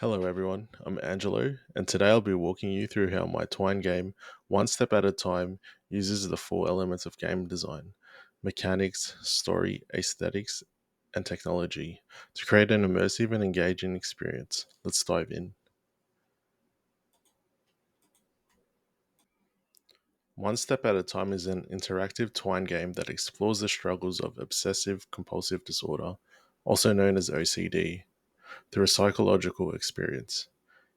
Hello everyone, I'm Angelo, and today I'll be walking you through how my Twine game, one step at a time, uses the four elements of game design mechanics, story, aesthetics, and technology to create an immersive and engaging experience. Let's dive in. One Step at a Time is an interactive Twine game that explores the struggles of obsessive compulsive disorder, also known as OCD, through a psychological experience.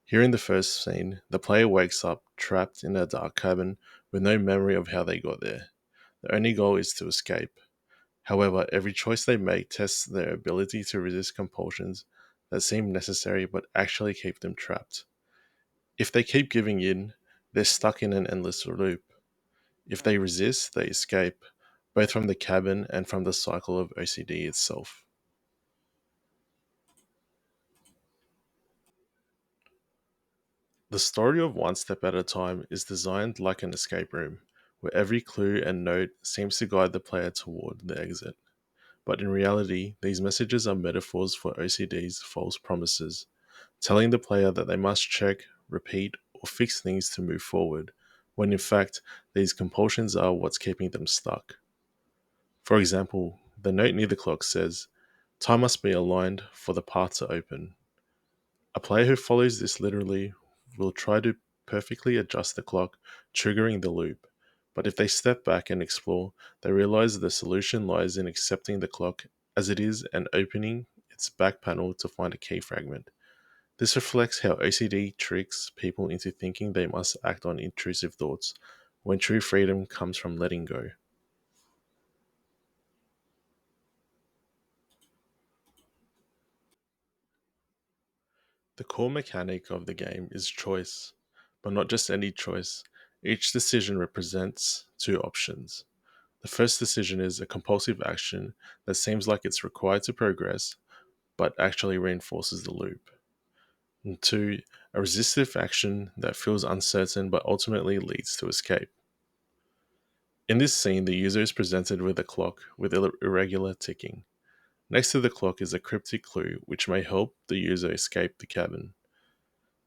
Here in the first scene, the player wakes up trapped in a dark cabin with no memory of how they got there. The only goal is to escape. However, every choice they make tests their ability to resist compulsions that seem necessary but actually keep them trapped. If they keep giving in, they're stuck in an endless loop. If they resist, they escape, both from the cabin and from the cycle of OCD itself. The story of One Step at a Time is designed like an escape room, where every clue and note seems to guide the player toward the exit. But in reality, these messages are metaphors for OCD's false promises, telling the player that they must check, repeat, or fix things to move forward, when in fact, these compulsions are what's keeping them stuck. For example, the note near the clock says, "Time must be aligned for the path to open." A player who follows this literally will try to perfectly adjust the clock, triggering the loop. But if they step back and explore, they realize the solution lies in accepting the clock as it is and opening its back panel to find a key fragment. This reflects how OCD tricks people into thinking they must act on intrusive thoughts, when true freedom comes from letting go. The core mechanic of the game is choice, but not just any choice. Each decision represents two options. The first decision is a compulsive action that seems like it's required to progress, but actually reinforces the loop. And two, a resistive action that feels uncertain but ultimately leads to escape. In this scene, the user is presented with a clock with irregular ticking. Next to the clock is a cryptic clue which may help the user escape the cabin.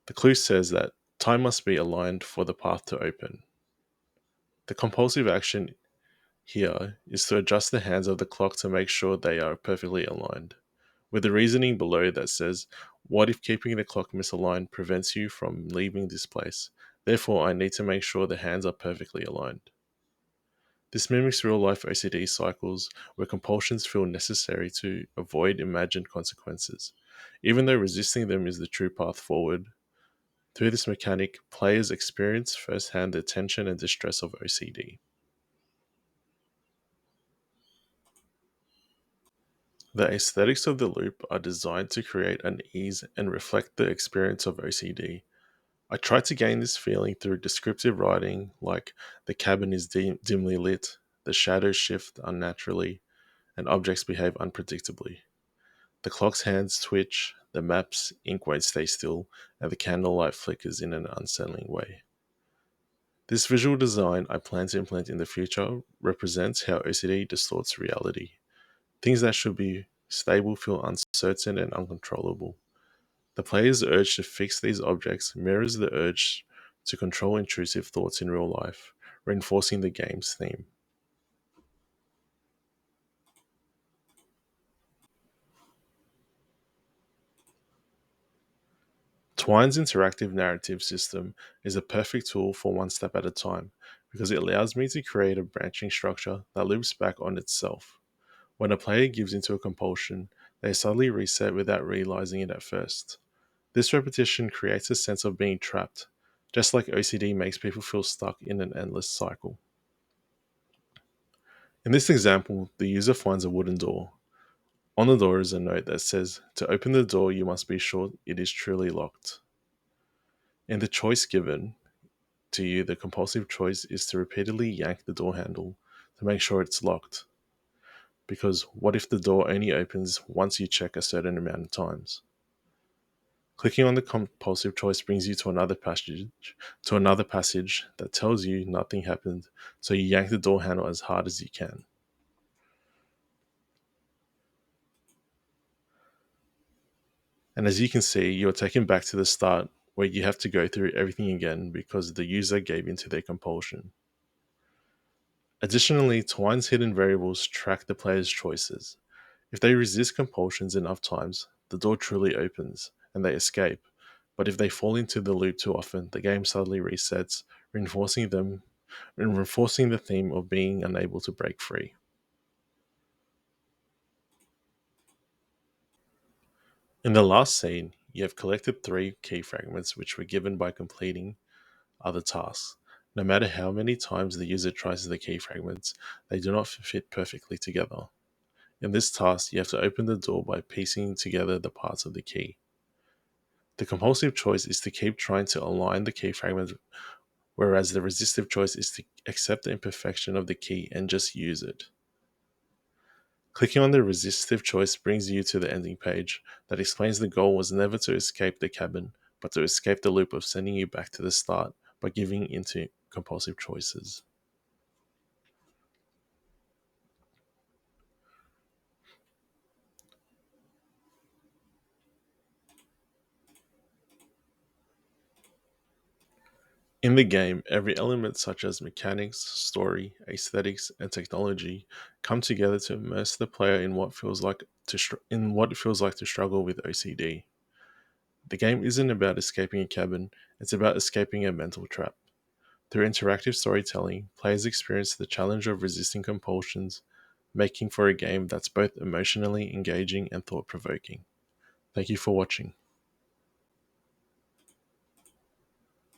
The clue says that time must be aligned for the path to open. The compulsive action here is to adjust the hands of the clock to make sure they are perfectly aligned, with the reasoning below that says, "What if keeping the clock misaligned prevents you from leaving this place? Therefore, I need to make sure the hands are perfectly aligned." This mimics real life OCD cycles where compulsions feel necessary to avoid imagined consequences, even though resisting them is the true path forward. Through this mechanic, players experience firsthand the tension and distress of OCD. The aesthetics of the loop are designed to create an ease and reflect the experience of OCD. I try to gain this feeling through descriptive writing like the cabin is dimly lit, the shadows shift unnaturally, and objects behave unpredictably. The clock's hands twitch, the map's ink won't stay still, and the candlelight flickers in an unsettling way. This visual design I plan to implement in the future represents how OCD distorts reality. Things that should be stable feel uncertain and uncontrollable. The player's urge to fix these objects mirrors the urge to control intrusive thoughts in real life, reinforcing the game's theme. Twine's interactive narrative system is a perfect tool for one step at a time because it allows me to create a branching structure that loops back on itself. When a player gives into a compulsion, they suddenly reset without realizing it at first. This repetition creates a sense of being trapped, just like OCD makes people feel stuck in an endless cycle. In this example, the user finds a wooden door. On the door is a note that says, "To open the door, you must be sure it is truly locked." In the choice given to you, the compulsive choice is to repeatedly yank the door handle to make sure it's locked. Because what if the door only opens once you check a certain amount of times? Clicking on the compulsive choice brings you to another passage that tells you nothing happened, so you yank the door handle as hard as you can. And as you can see, you are taken back to the start where you have to go through everything again because the user gave into their compulsion. Additionally, Twine's hidden variables track the player's choices. If they resist compulsions enough times, the door truly opens and they escape. But if they fall into the loop too often, the game suddenly resets, reinforcing the theme of being unable to break free. In the last scene, you have collected 3 key fragments which were given by completing other tasks. No matter how many times the user tries the key fragments, they do not fit perfectly together. In this task, you have to open the door by piecing together the parts of the key. The compulsive choice is to keep trying to align the key fragment, whereas the resistive choice is to accept the imperfection of the key and just use it. Clicking on the resistive choice brings you to the ending page that explains the goal was never to escape the cabin, but to escape the loop of sending you back to the start by giving into compulsive choices. In the game, every element such as mechanics, story, aesthetics, and technology come together to immerse the player in what it feels like to struggle with OCD. The game isn't about escaping a cabin, it's about escaping a mental trap. Through interactive storytelling, players experience the challenge of resisting compulsions, making for a game that's both emotionally engaging and thought provoking. Thank you for watching.